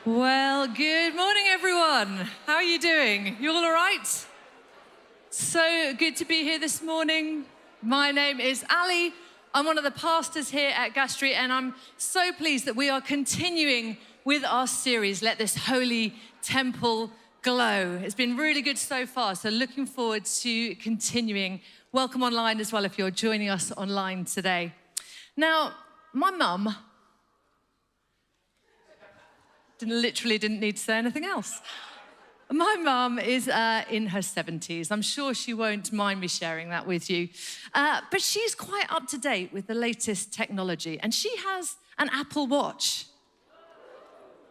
Well, good morning, everyone. How are you doing? You all right? So good to be here this morning. My name is Ali. I'm one of the pastors here at Gas Street, and I'm so pleased that we are continuing with our series, Let This Holy Temple Glow. It's been really good so far, so looking forward to continuing. Welcome online as well if you're joining us online today. Now, my mum literally didn't need to say anything else. My mum is in her 70s. I'm sure she won't mind me sharing that with you. But she's quite up to date with the latest technology, and she has an Apple Watch.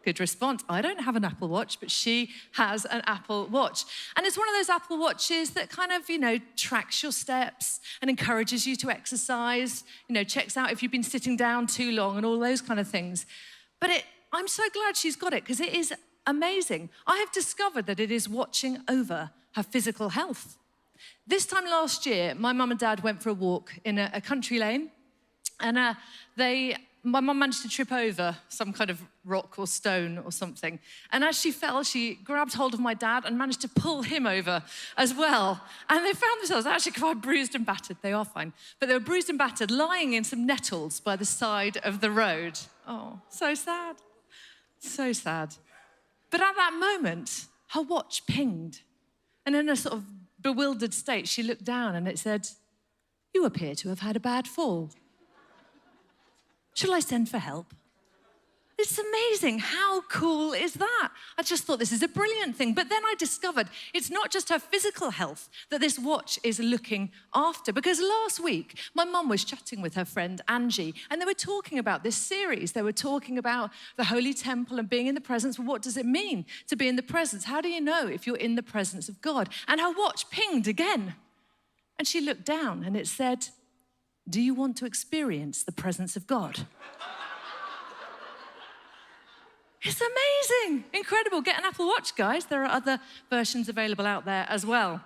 Good response. I don't have an Apple Watch, but she has an Apple Watch. And it's one of those Apple Watches that kind of, tracks your steps and encourages you to exercise, checks out if you've been sitting down too long and all those kind of things. But I'm so glad she's got it because it is amazing. I have discovered that it is watching over her physical health. This time last year, my mum and dad went for a walk in a country lane, and my mum managed to trip over some kind of rock or stone or something. And as she fell, she grabbed hold of my dad and managed to pull him over as well. And they found themselves actually quite bruised and battered. They are fine. But they were bruised and battered, lying in some nettles by the side of the road. Oh, so sad. So sad. But at that moment, her watch pinged. And in a sort of bewildered state, she looked down and it said, "You appear to have had a bad fall. Shall I send for help?" It's amazing. How cool is that? I just thought this is a brilliant thing. But then I discovered it's not just her physical health that this watch is looking after. Because last week, my mum was chatting with her friend Angie, and they were talking about this series. They were talking about the Holy Temple and being in the presence. Well, what does it mean to be in the presence? How do you know if you're in the presence of God? And her watch pinged again. And she looked down and it said, "Do you want to experience the presence of God?" It's amazing, incredible. Get an Apple Watch, guys. There are other versions available out there as well.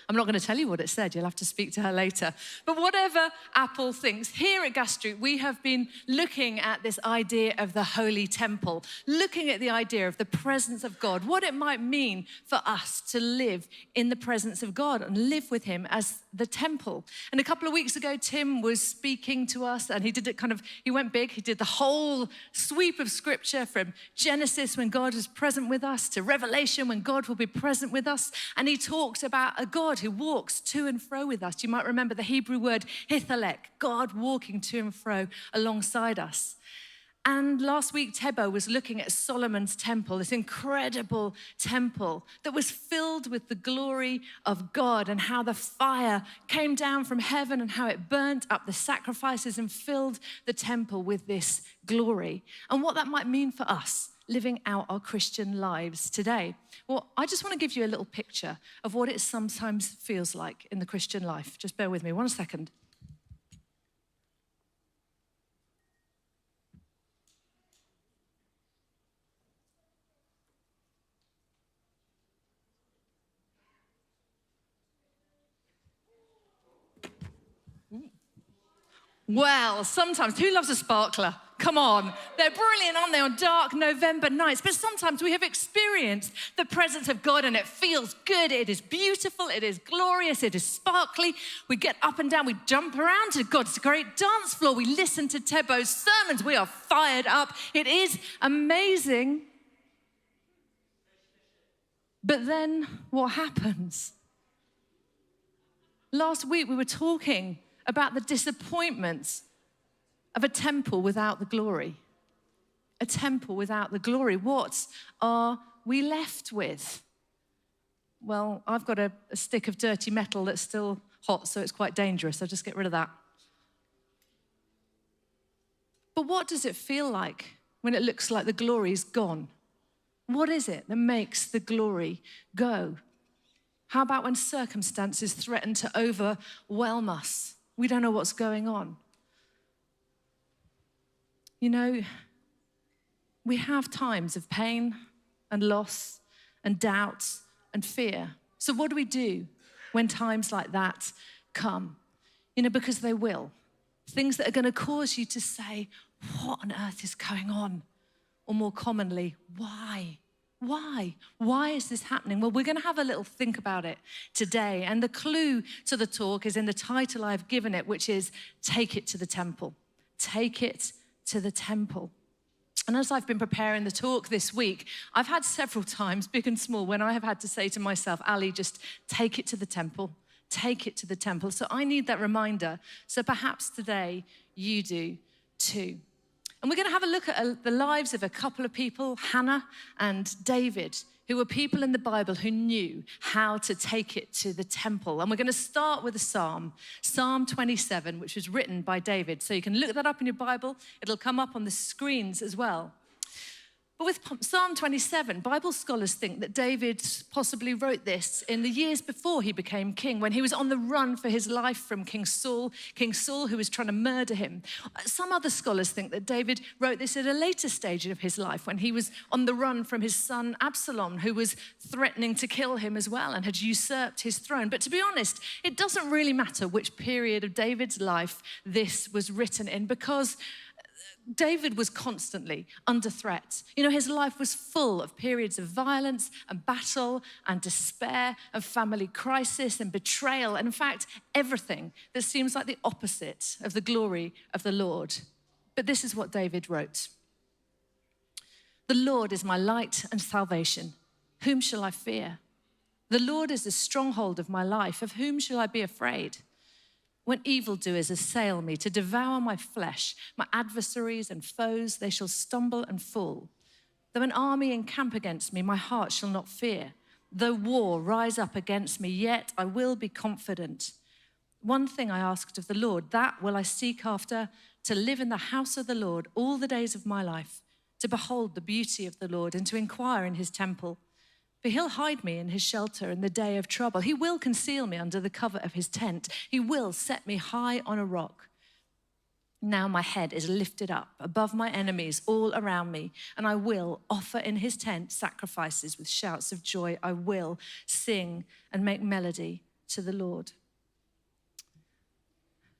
I'm not going to tell you what it said. You'll have to speak to her later. But whatever Apple thinks, here at Gas Street, we have been looking at this idea of the Holy Temple, looking at the idea of the presence of God, what it might mean for us to live in the presence of God and live with him as the temple. And a couple of weeks ago, Tim was speaking to us, and he did it he went big. He did the whole sweep of scripture from Genesis, when God was present with us, to Revelation, when God will be present with us. And he talked about a God who walks to and fro with us. You might remember the Hebrew word hithalek, God walking to and fro alongside us. And last week, Tebo was looking at Solomon's temple, this incredible temple that was filled with the glory of God, and how the fire came down from heaven and how it burnt up the sacrifices and filled the temple with this glory. And what that might mean for us living out our Christian lives today. Well, I just want to give you a little picture of what it sometimes feels like in the Christian life. Just bear with me 1 second. Well, sometimes, who loves a sparkler? Come on, they're brilliant, aren't they, on dark November nights? But sometimes we have experienced the presence of God and it feels good, it is beautiful, it is glorious, it is sparkly. We get up and down, we jump around to God's great dance floor, we listen to Tebo's sermons, we are fired up. It is amazing. But then what happens? Last week we were talking about the disappointments of a temple without the glory. A temple without the glory. What are we left with? Well, I've got a stick of dirty metal that's still hot, so it's quite dangerous. I'll just get rid of that. But what does it feel like when it looks like the glory's gone? What is it that makes the glory go? How about when circumstances threaten to overwhelm us? We don't know what's going on. We have times of pain and loss and doubt and fear. So what do we do when times like that come? Because they will. Things that are going to cause you to say, what on earth is going on? Or more commonly, why? Why? Why is this happening? Well, we're going to have a little think about it today. And the clue to the talk is in the title I've given it, which is Take It to the Temple. Take it to the temple. And as I've been preparing the talk this week, I've had several times, big and small, when I have had to say to myself, Ali, just take it to the temple. Take it to the temple. So I need that reminder. So perhaps today you do too. And we're going to have a look at the lives of a couple of people, Hannah and David, who were people in the Bible who knew how to take it to the temple. And we're going to start with a psalm, Psalm 27, which was written by David. So you can look that up in your Bible. It'll come up on the screens as well. But with Psalm 27, Bible scholars think that David possibly wrote this in the years before he became king, when he was on the run for his life from King Saul who was trying to murder him. Some other scholars think that David wrote this at a later stage of his life, when he was on the run from his son Absalom, who was threatening to kill him as well and had usurped his throne. But to be honest, it doesn't really matter which period of David's life this was written in, because David was constantly under threat. You know, his life was full of periods of violence and battle and despair and family crisis and betrayal. And in fact, everything that seems like the opposite of the glory of the Lord. But this is what David wrote. The Lord is my light and salvation. Whom shall I fear? The Lord is the stronghold of my life. Of whom shall I be afraid? When evildoers assail me to devour my flesh, my adversaries and foes, they shall stumble and fall. Though an army encamp against me, my heart shall not fear. Though war rise up against me, yet I will be confident. One thing I asked of the Lord, that will I seek after, to live in the house of the Lord all the days of my life, to behold the beauty of the Lord and to inquire in his temple. For he'll hide me in his shelter in the day of trouble. He will conceal me under the cover of his tent. He will set me high on a rock. Now my head is lifted up above my enemies all around me, and I will offer in his tent sacrifices with shouts of joy. I will sing and make melody to the Lord.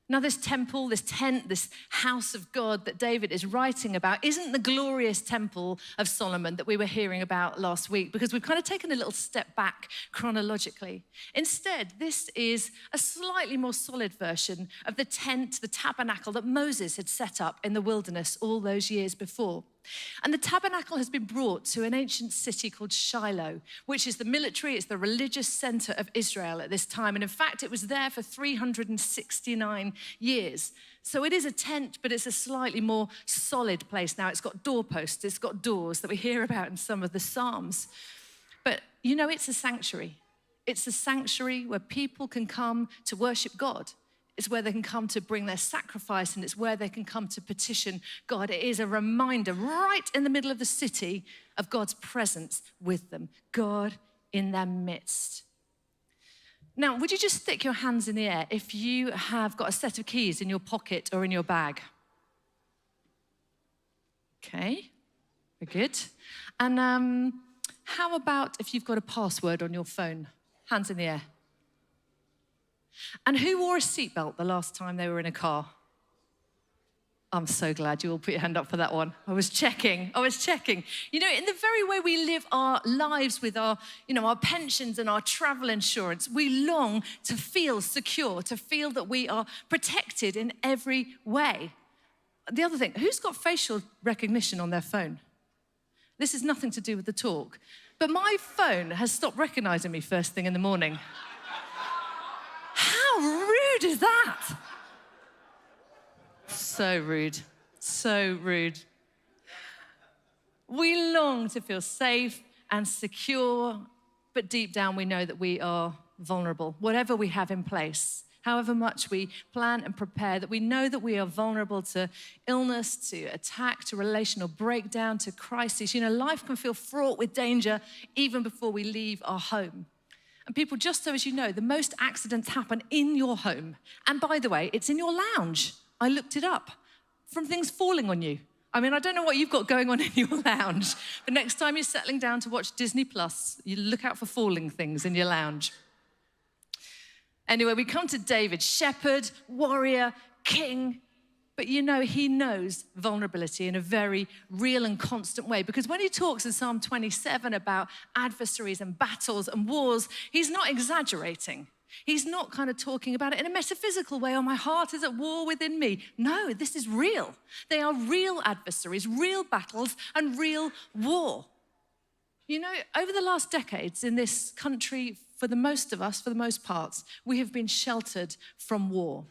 Now, this temple, this tent, this house of God that David is writing about isn't the glorious temple of Solomon that we were hearing about last week, because we've kind of taken a little step back chronologically. Instead, this is a slightly more solid version of the tent, the tabernacle that Moses had set up in the wilderness all those years before. And the tabernacle has been brought to an ancient city called Shiloh, which is the military, it's the religious center of Israel at this time. And in fact, it was there for 369 years. So it is a tent, but it's a slightly more solid place now. It's got doorposts, it's got doors that we hear about in some of the Psalms. But you know, it's a sanctuary. It's a sanctuary where people can come to worship God. It's where they can come to bring their sacrifice, and it's where they can come to petition God. It is a reminder right in the middle of the city of God's presence with them, God in their midst. Now, would you just stick your hands in the air if you have got a set of keys in your pocket or in your bag? Okay, very good. And how about if you've got a password on your phone? Hands in the air. And who wore a seatbelt the last time they were in a car? I'm so glad you all put your hand up for that one. I was checking. You know, in the very way we live our lives with our pensions and our travel insurance, we long to feel secure, to feel that we are protected in every way. The other thing, who's got facial recognition on their phone? This is nothing to do with the talk, but my phone has stopped recognizing me first thing in the morning. How rude is that? So rude, so rude. We long to feel safe and secure, but deep down we know that we are vulnerable. Whatever we have in place, however much we plan and prepare, that we know that we are vulnerable to illness, to attack, to relational breakdown, to crisis. You know, life can feel fraught with danger even before we leave our home. And people, just so as you know, the most accidents happen in your home. And by the way, it's in your lounge. I looked it up, from things falling on you. I mean, I don't know what you've got going on in your lounge, but next time you're settling down to watch Disney Plus, you look out for falling things in your lounge. Anyway, we come to David, shepherd, warrior, king. But you know, he knows vulnerability in a very real and constant way, because when he talks in Psalm 27 about adversaries and battles and wars, he's not exaggerating. He's not kind of talking about it in a metaphysical way, oh, my heart is at war within me. No, this is real. They are real adversaries, real battles, and real war. You know, over the last decades in this country, for the most of us, for the most parts, we have been sheltered from war.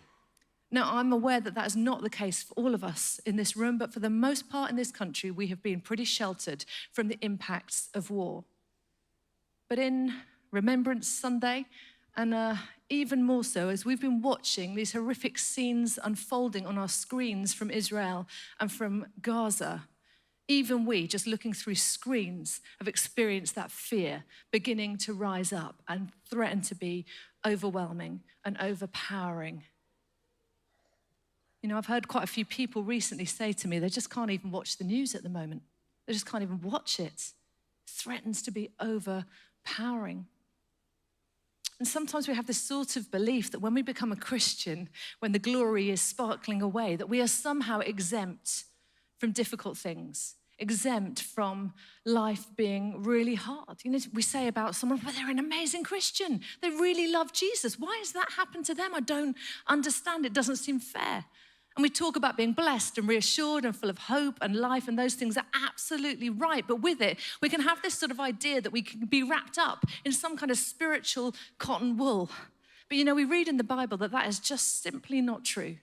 Now, I'm aware that that is not the case for all of us in this room, but for the most part in this country, we have been pretty sheltered from the impacts of war. But in Remembrance Sunday, and even more so, as we've been watching these horrific scenes unfolding on our screens from Israel and from Gaza, even we, just looking through screens, have experienced that fear beginning to rise up and threaten to be overwhelming and overpowering. You know, I've heard quite a few people recently say to me, they just can't even watch the news at the moment. They just can't even watch it. It threatens to be overpowering. And sometimes we have this sort of belief that when we become a Christian, when the glory is sparkling away, that we are somehow exempt from difficult things, exempt from life being really hard. You know, we say about someone, well, they're an amazing Christian. They really love Jesus. Why has that happened to them? I don't understand. It doesn't seem fair. And we talk about being blessed and reassured and full of hope and life, and those things are absolutely right. But with it, we can have this sort of idea that we can be wrapped up in some kind of spiritual cotton wool. But you know, we read in the Bible that that is just simply not true.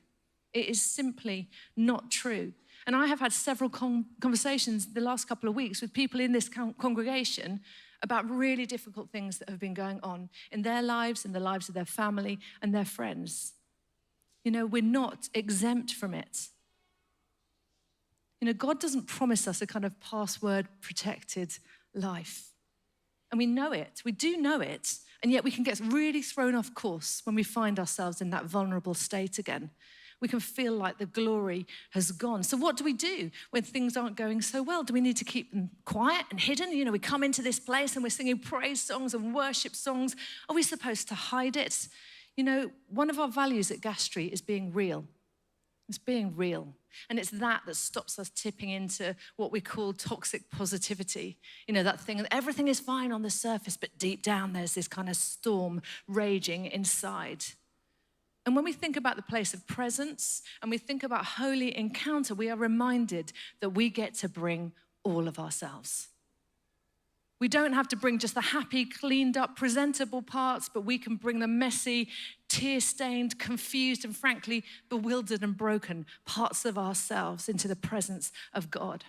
It is simply not true. And I have had several conversations the last couple of weeks with people in this congregation about really difficult things that have been going on in their lives, in the lives of their family and their friends. You know, we're not exempt from it. You know, God doesn't promise us a kind of password protected life. And we know it, we do know it, and yet we can get really thrown off course when we find ourselves in that vulnerable state again. We can feel like the glory has gone. So what do we do when things aren't going so well? Do we need to keep them quiet and hidden? You know, we come into this place and we're singing praise songs and worship songs. Are we supposed to hide it? You know, one of our values at Gas Street is being real. It's being real. And it's that stops us tipping into what we call toxic positivity. You know, that thing that everything is fine on the surface, but deep down there's this kind of storm raging inside. And when we think about the place of presence and we think about holy encounter, we are reminded that we get to bring all of ourselves. We don't have to bring just the happy, cleaned up, presentable parts, but we can bring the messy, tear-stained, confused, and frankly, bewildered and broken parts of ourselves into the presence of God.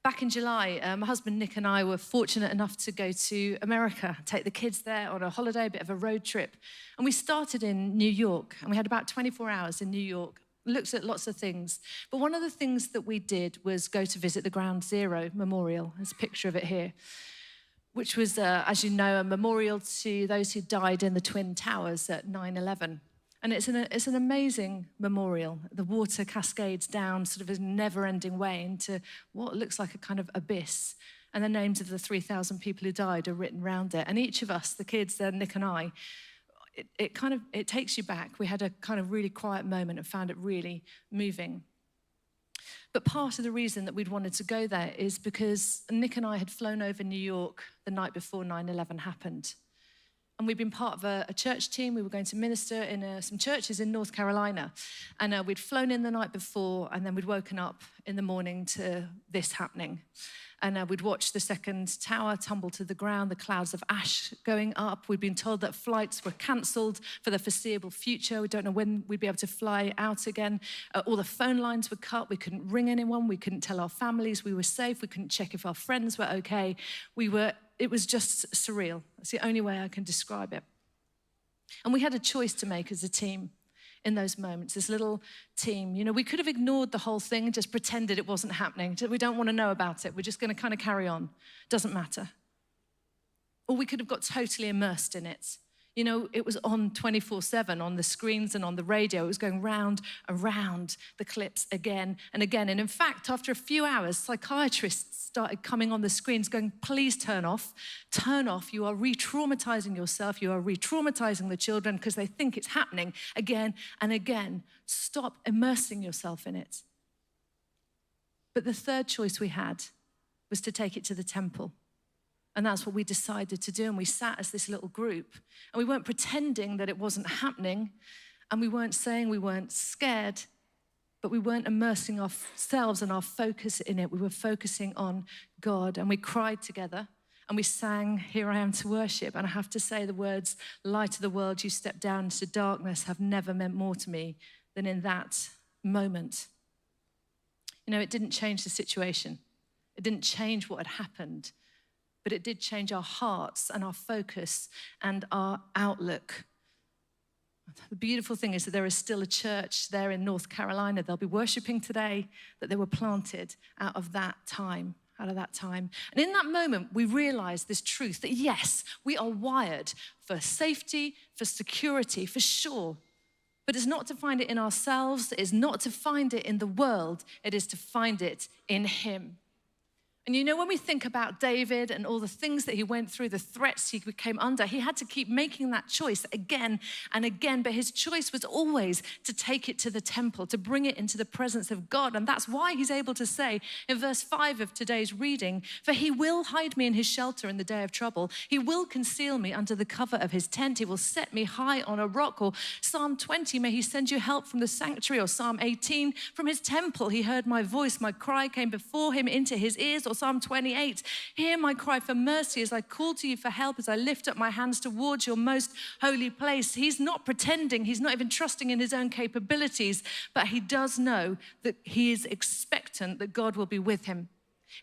Back in July, my husband Nick and I were fortunate enough to go to America, take the kids there on a holiday, a bit of a road trip. And we started in New York, and we had about 24 hours in New York, looked at lots of things. But one of the things that we did was go to visit the Ground Zero Memorial. There's a picture of it here, which was, as you know, a memorial to those who died in the Twin Towers at 9/11. And it's an amazing memorial. The water cascades down sort of a never-ending way into what looks like a kind of abyss. And the names of the 3,000 people who died are written around it. And each of us, the kids, Nick and I, it takes you back. We had a kind of really quiet moment and found it really moving. But part of the reason that we'd wanted to go there is because Nick and I had flown over New York the night before 9/11 happened. And we'd been part of a church team. We were going to minister in some churches in North Carolina. And we'd flown in the night before, and then we'd woken up in the morning to this happening. And we'd watched the second tower tumble to the ground, the clouds of ash going up. We'd been told that flights were cancelled for the foreseeable future. We don't know when we'd be able to fly out again. All the phone lines were cut. We couldn't ring anyone. We couldn't tell our families we were safe. We couldn't check if our friends were okay. It was just surreal. That's the only way I can describe it. And we had a choice to make as a team in those moments, this little team. You know, we could have ignored the whole thing and just pretended it wasn't happening. We don't want to know about it. We're just going to kind of carry on. Doesn't matter. Or we could have got totally immersed in it. You know, it was on 24/7 on the screens and on the radio. It was going round and round the clips again and again. And in fact, after a few hours, psychiatrists started coming on the screens going, please turn off. Turn off. You are re-traumatizing yourself. You are re-traumatizing the children because they think it's happening again and again. Stop immersing yourself in it. But the third choice we had was to take it to the temple. And that's what we decided to do. And we sat as this little group. And we weren't pretending that it wasn't happening. And we weren't saying we weren't scared. But we weren't immersing ourselves and our focus in it. We were focusing on God. And we cried together. And we sang, Here I Am to Worship. And I have to say the words, Light of the world, you step down into darkness, have never meant more to me than in that moment. You know, it didn't change the situation. It didn't change what had happened. But it did change our hearts and our focus and our outlook. The beautiful thing is that there is still a church there in North Carolina. They'll be worshiping today, that they were planted out of that time. And in that moment, we realized this truth that yes, we are wired for safety, for security, for sure. But it's not to find it in ourselves. It is not to find it in the world. It is to find it in Him. And you know, when we think about David and all the things that he went through, the threats he came under, he had to keep making that choice again and again. But his choice was always to take it to the temple, to bring it into the presence of God. And that's why he's able to say in verse 5 of today's reading, for he will hide me in his shelter in the day of trouble. He will conceal me under the cover of his tent. He will set me high on a rock. Or Psalm 20, may he send you help from the sanctuary. Or Psalm 18, from his temple he heard my voice. My cry came before him into his ears. Or Psalm 28, hear my cry for mercy as I call to you for help, as I lift up my hands towards your most holy place. He's not pretending, he's not even trusting in his own capabilities, but he does know that he is expectant that God will be with him.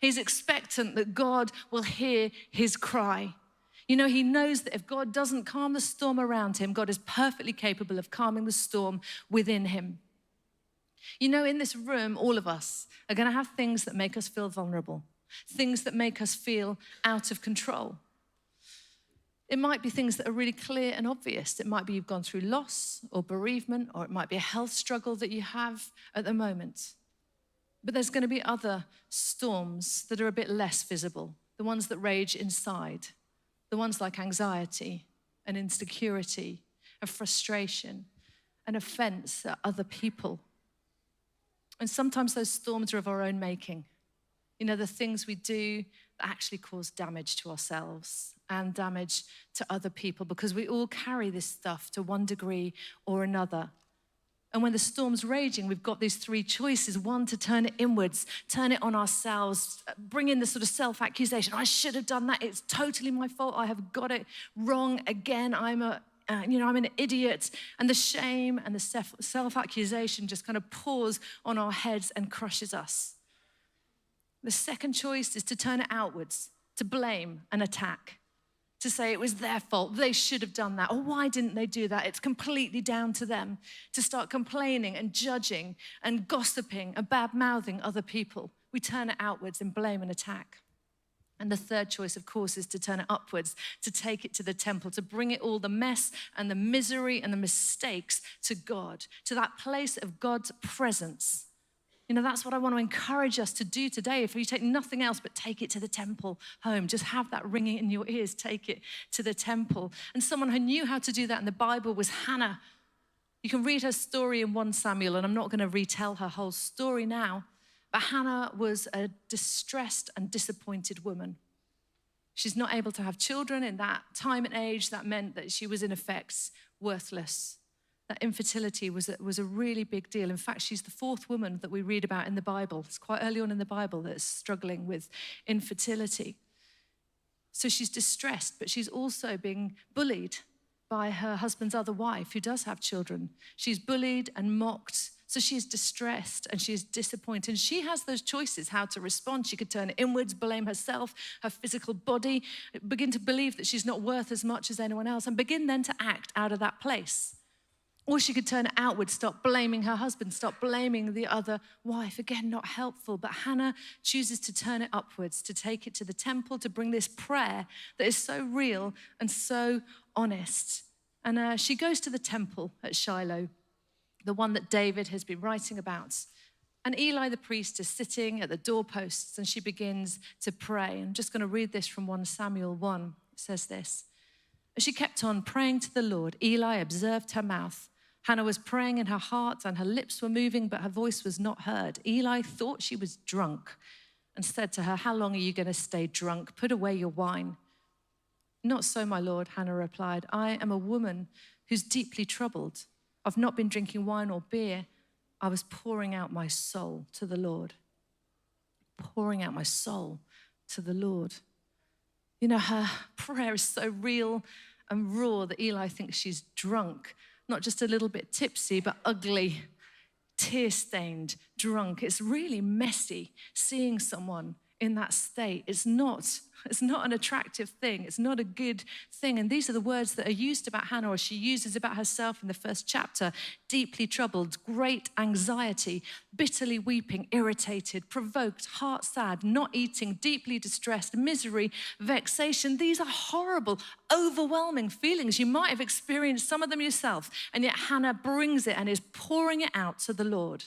He's expectant that God will hear his cry. You know, he knows that if God doesn't calm the storm around him, God is perfectly capable of calming the storm within him. You know, in this room, all of us are going to have things that make us feel vulnerable. Things that make us feel out of control. It might be things that are really clear and obvious. It might be you've gone through loss or bereavement, or it might be a health struggle that you have at the moment. But there's going to be other storms that are a bit less visible, the ones that rage inside, the ones like anxiety and insecurity and frustration and offense at other people. And sometimes those storms are of our own making. You know, the things we do that actually cause damage to ourselves and damage to other people, because we all carry this stuff to one degree or another. And when the storm's raging, we've got these three choices. One, to turn it inwards, turn it on ourselves, bring in the sort of self-accusation. I should have done that. It's totally my fault. I have got it wrong again. I'm an idiot. And the shame and the self-accusation just kind of pours on our heads and crushes us. The second choice is to turn it outwards, to blame and attack, to say it was their fault, they should have done that, or why didn't they do that? It's completely down to them. To start complaining and judging and gossiping and bad-mouthing other people. We turn it outwards in blame and attack. And the third choice, of course, is to turn it upwards, to take it to the temple, to bring it all, the mess and the misery and the mistakes, to God, to that place of God's presence. You know, that's what I want to encourage us to do today. If you take nothing else but take it to the temple home, just have that ringing in your ears, take it to the temple. And someone who knew how to do that in the Bible was Hannah. You can read her story in 1 Samuel, and I'm not going to retell her whole story now, but Hannah was a distressed and disappointed woman. She's not able to have children in that time and age. That meant that she was in effect worthless. That infertility was a really big deal. In fact, she's the fourth woman that we read about in the Bible. It's quite early on in the Bible that's struggling with infertility. So she's distressed, but she's also being bullied by her husband's other wife who does have children. She's bullied and mocked. So she is distressed and she is disappointed. And she has those choices how to respond. She could turn inwards, blame herself, her physical body, begin to believe that she's not worth as much as anyone else, and begin then to act out of that place. Or she could turn it outward, stop blaming her husband, stop blaming the other wife. Again, not helpful. But Hannah chooses to turn it upwards, to take it to the temple, to bring this prayer that is so real and so honest. And she goes to the temple at Shiloh, the one that David has been writing about. And Eli the priest is sitting at the doorposts, and she begins to pray. I'm just going to read this from 1 Samuel 1. It says this: as she kept on praying to the Lord, Eli observed her mouth. Hannah was praying in her heart, and her lips were moving, but her voice was not heard. Eli thought she was drunk and said to her, "How long are you going to stay drunk? Put away your wine." "Not so, my lord," Hannah replied. "I am a woman who's deeply troubled. I've not been drinking wine or beer. I was pouring out my soul to the Lord." Pouring out my soul to the Lord. You know, her prayer is so real and raw that Eli thinks she's drunk, not just a little bit tipsy, but ugly, tear-stained, drunk. It's really messy seeing someone in that state. It's not an attractive thing. It's not a good thing. And these are the words that are used about Hannah, or she uses about herself in the first chapter: deeply troubled, great anxiety, bitterly weeping, irritated, provoked, heart sad, not eating, deeply distressed, misery, vexation. These are horrible, overwhelming feelings. You might have experienced some of them yourself, and yet Hannah brings it and is pouring it out to the Lord.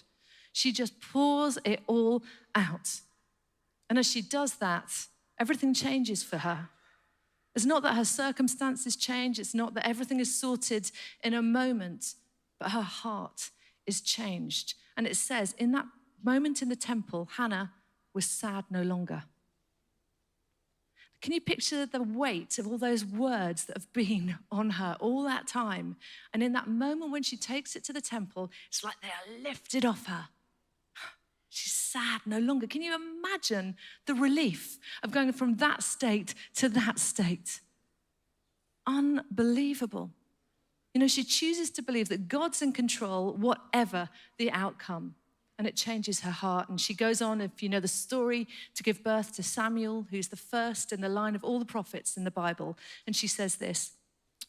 She just pours it all out. And as she does that, everything changes for her. It's not that her circumstances change. It's not that everything is sorted in a moment, but her heart is changed. And it says, in that moment in the temple, Hannah was sad no longer. Can you picture the weight of all those words that have been on her all that time? And in that moment when she takes it to the temple, it's like they are lifted off her. She's sad no longer. Can you imagine the relief of going from that state to that state? Unbelievable. You know, she chooses to believe that God's in control, whatever the outcome. And it changes her heart. And she goes on, if you know the story, to give birth to Samuel, who's the first in the line of all the prophets in the Bible. And she says this: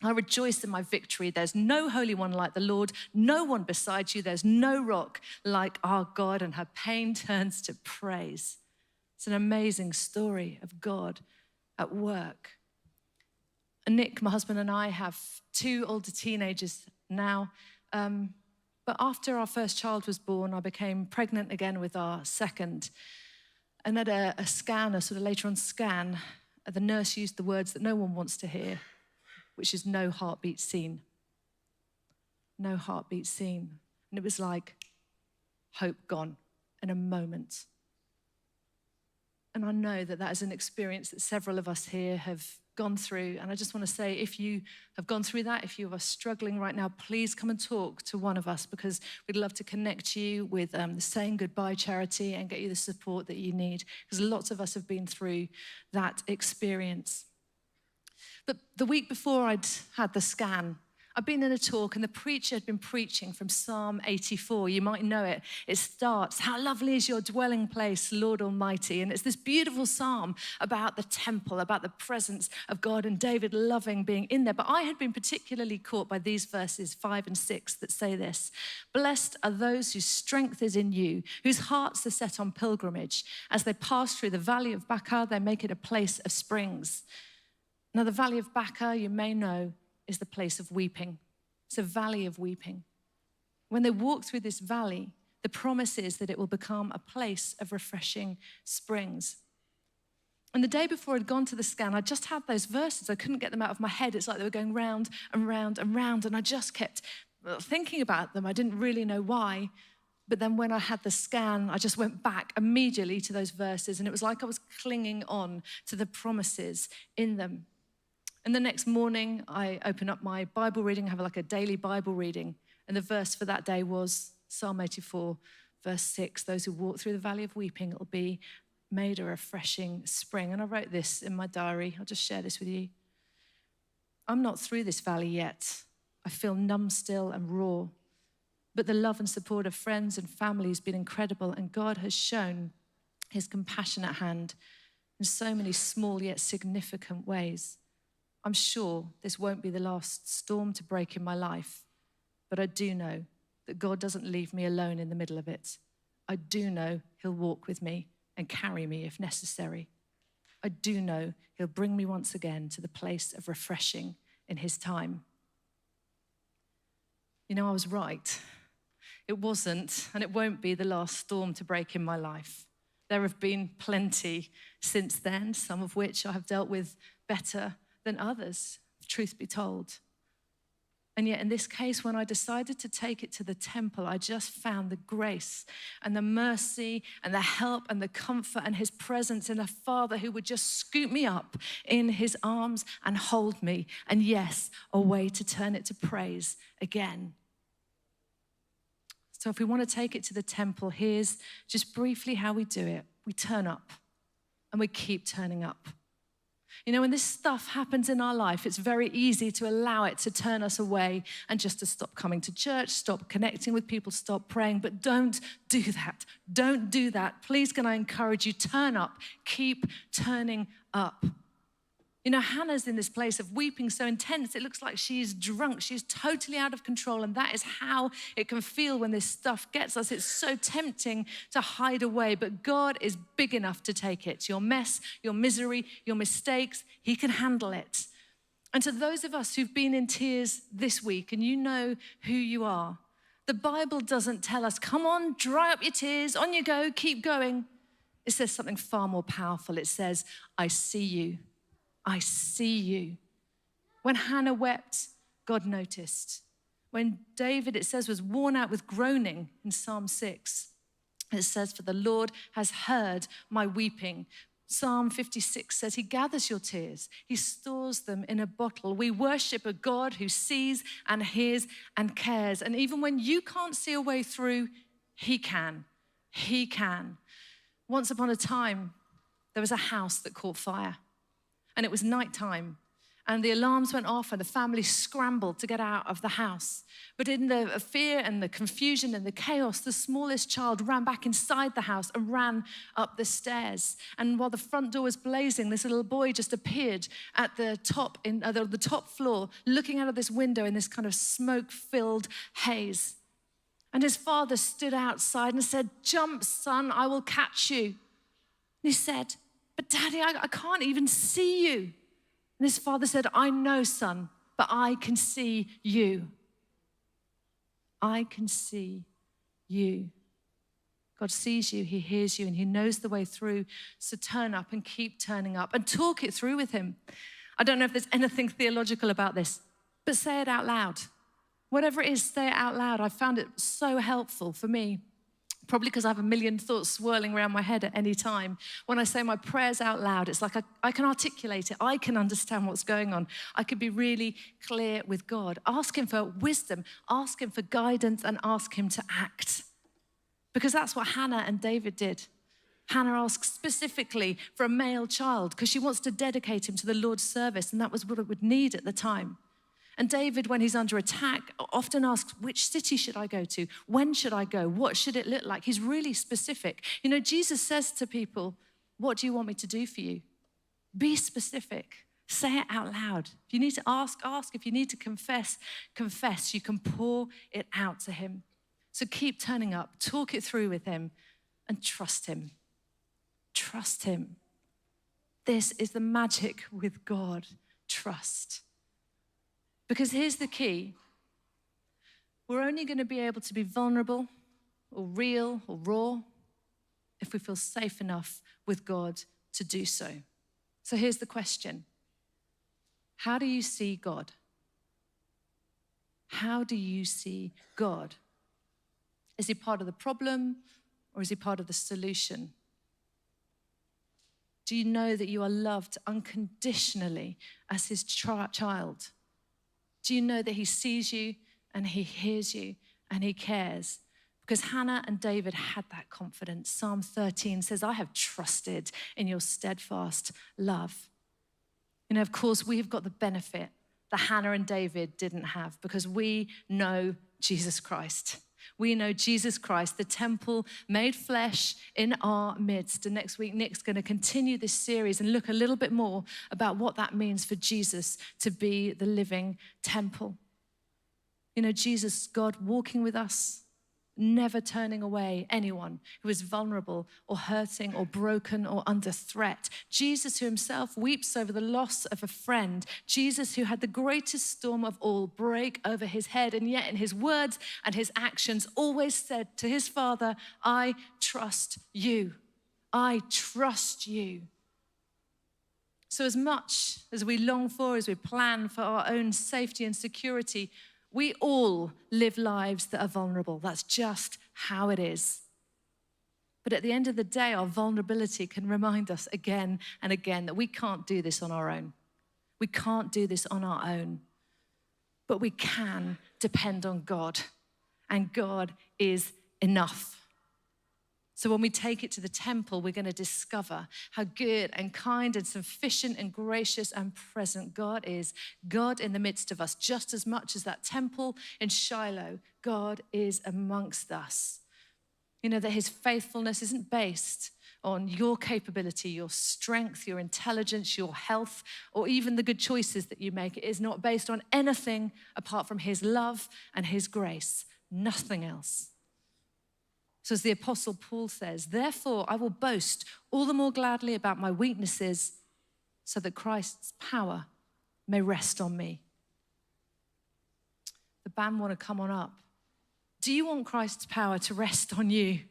"I rejoice in my victory. There's no holy one like the Lord, no one beside you. There's no rock like our God." And her pain turns to praise. It's an amazing story of God at work. And Nick, my husband, and I have 2 older teenagers now. But after our first child was born, I became pregnant again with our second. And at a scan, a sort of later on scan, the nurse used the words that no one wants to hear, which is no heartbeat seen. No heartbeat seen. And it was like hope gone in a moment. And I know that that is an experience that several of us here have gone through. And I just want to say, if you have gone through that, if you are struggling right now, please come and talk to one of us, because we'd love to connect you with the Saying Goodbye charity and get you the support that you need, because lots of us have been through that experience. But the week before I'd had the scan, I'd been in a talk and the preacher had been preaching from Psalm 84. You might know it. It starts, "How lovely is your dwelling place, Lord Almighty." And it's this beautiful psalm about the temple, about the presence of God and David loving being in there. But I had been particularly caught by these verses 5 and 6 that say this: "Blessed are those whose strength is in you, whose hearts are set on pilgrimage. As they pass through the valley of Baca, they make it a place of springs." Now, the valley of Baca, you may know, is the place of weeping. It's a valley of weeping. When they walk through this valley, the promise is that it will become a place of refreshing springs. And the day before I'd gone to the scan, I just had those verses. I couldn't get them out of my head. It's like they were going round and round and round, and I just kept thinking about them. I didn't really know why. But then when I had the scan, I just went back immediately to those verses, and it was like I was clinging on to the promises in them. And the next morning, I open up my Bible reading, have like a daily Bible reading. And the verse for that day was Psalm 84, verse 6. "Those who walk through the valley of weeping will be made a refreshing spring." And I wrote this in my diary. I'll just share this with you. "I'm not through this valley yet. I feel numb still and raw. But the love and support of friends and family has been incredible. And God has shown his compassionate hand in so many small yet significant ways. I'm sure this won't be the last storm to break in my life, but I do know that God doesn't leave me alone in the middle of it. I do know he'll walk with me and carry me if necessary. I do know he'll bring me once again to the place of refreshing in his time." I was right. It wasn't, and it won't be the last storm to break in my life. There have been plenty since then, some of which I have dealt with better than others, truth be told. And yet in this case, when I decided to take it to the temple, I just found the grace and the mercy and the help and the comfort and his presence in a Father who would just scoop me up in his arms and hold me. And yes, a way to turn it to praise again. So if we want to take it to the temple, here's just briefly how we do it. We turn up and we keep turning up. When this stuff happens in our life, it's very easy to allow it to turn us away and just to stop coming to church, stop connecting with people, stop praying. But don't do that. Don't do that. Please, can I encourage you, turn up, keep turning up. Hannah's in this place of weeping so intense, it looks like she's drunk. She's totally out of control, and that is how it can feel when this stuff gets us. It's so tempting to hide away, but God is big enough to take it. Your mess, your misery, your mistakes, he can handle it. And to those of us who've been in tears this week, and you know who you are, the Bible doesn't tell us, come on, dry up your tears, on you go, keep going. It says something far more powerful. It says, I see you. I see you. When Hannah wept, God noticed. When David, it says, was worn out with groaning in Psalm 6, it says, for the Lord has heard my weeping. Psalm 56 says, he gathers your tears. He stores them in a bottle. We worship a God who sees and hears and cares. And even when you can't see a way through, he can. He can. Once upon a time, there was a house that caught fire. And it was nighttime, and the alarms went off, and the family scrambled to get out of the house. But in the fear and the confusion and the chaos, the smallest child ran back inside the house and ran up the stairs. And while the front door was blazing, this little boy just appeared at the top floor, looking out of this window in this kind of smoke-filled haze. And his father stood outside and said, jump, son, I will catch you. And he said, but Daddy, I can't even see you. And his father said, I know, son, but I can see you. I can see you. God sees you, he hears you, and he knows the way through. So turn up and keep turning up and talk it through with him. I don't know if there's anything theological about this, but say it out loud. Whatever it is, say it out loud. I found it so helpful for me. Probably because I have a million thoughts swirling around my head at any time. When I say my prayers out loud, it's like I can articulate it. I can understand what's going on. I can be really clear with God. Ask him for wisdom, ask him for guidance, and ask him to act. Because that's what Hannah and David did. Hannah asks specifically for a male child because she wants to dedicate him to the Lord's service, and that was what it would need at the time. And David, when he's under attack, often asks, which city should I go to? When should I go? What should it look like? He's really specific. Jesus says to people, what do you want me to do for you? Be specific. Say it out loud. If you need to ask, ask. If you need to confess, confess. You can pour it out to him. So keep turning up, talk it through with him, and trust him. Trust him. This is the magic with God. Trust. Because here's the key. We're only going to be able to be vulnerable or real or raw if we feel safe enough with God to do so. So here's the question. How do you see God? How do you see God? Is he part of the problem or is he part of the solution? Do you know that you are loved unconditionally as his child? Do you know that he sees you and he hears you and he cares? Because Hannah and David had that confidence. Psalm 13 says, I have trusted in your steadfast love. Of course, we've got the benefit that Hannah and David didn't have because we know Jesus Christ. We know Jesus Christ, the temple made flesh in our midst. And next week, Nick's going to continue this series and look a little bit more about what that means for Jesus to be the living temple. Jesus, God walking with us, never turning away anyone who is vulnerable or hurting or broken or under threat. Jesus, who himself weeps over the loss of a friend. Jesus, who had the greatest storm of all break over his head, and yet in his words and his actions always said to his Father, I trust you. I trust you. So as much as we long for, as we plan for our own safety and security, we all live lives that are vulnerable. That's just how it is. But at the end of the day, our vulnerability can remind us again and again that we can't do this on our own. We can't do this on our own. But we can depend on God, and God is enough. So when we take it to the temple, we're going to discover how good and kind and sufficient and gracious and present God is. God in the midst of us, just as much as that temple in Shiloh, God is amongst us. You know that his faithfulness isn't based on your capability, your strength, your intelligence, your health, or even the good choices that you make. It is not based on anything apart from his love and his grace, nothing else. So as the Apostle Paul says, therefore I will boast all the more gladly about my weaknesses so that Christ's power may rest on me. The band want to come on up. Do you want Christ's power to rest on you?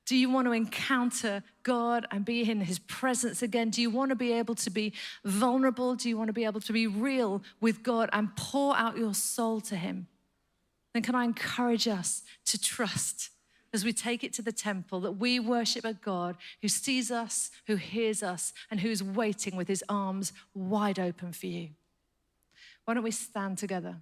Do you want to encounter God and be in his presence again? Do you want to be able to be vulnerable? Do you want to be able to be real with God and pour out your soul to him? Then can I encourage us to trust as we take it to the temple, that we worship a God who sees us, who hears us, and who's waiting with his arms wide open for you. Why don't we stand together?